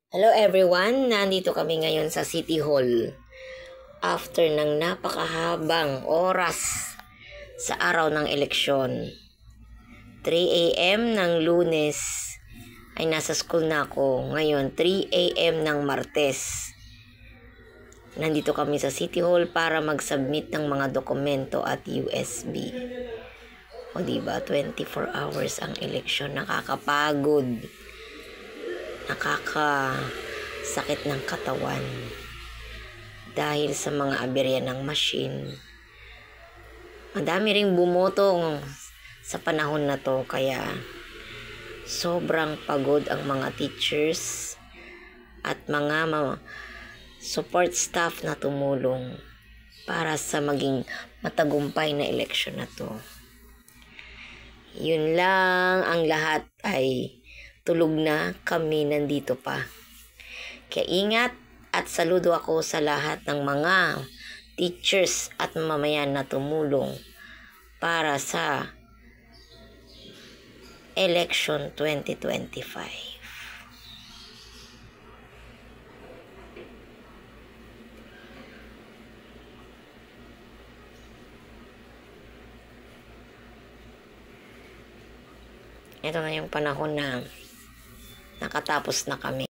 Hello everyone! Nandito kami ngayon sa City Hall. After ng napakahabang oras sa araw ng eleksyon. 3 a.m. ng Lunes ay nasa school na ako. Ngayon 3 a.m. ng Martes. Nandito kami sa City Hall para mag-submit ng mga dokumento at USB. O diba, 24 hours ang eleksyon. Nakakapagod. Nakakasakit ng katawan dahil sa mga aberya ng machine. Madami ring bumoto sa panahon na to, kaya sobrang pagod ang mga teachers at mga support staff na tumulong para sa maging matagumpay na eleksyon na to. Yun lang, ang lahat ay tulog na, kami nandito pa. Kaya ingat at saludo ako sa lahat ng mga teachers at mamamayan na tumulong para sa election 2025. Ito na yung panahon na nakatapos na kami.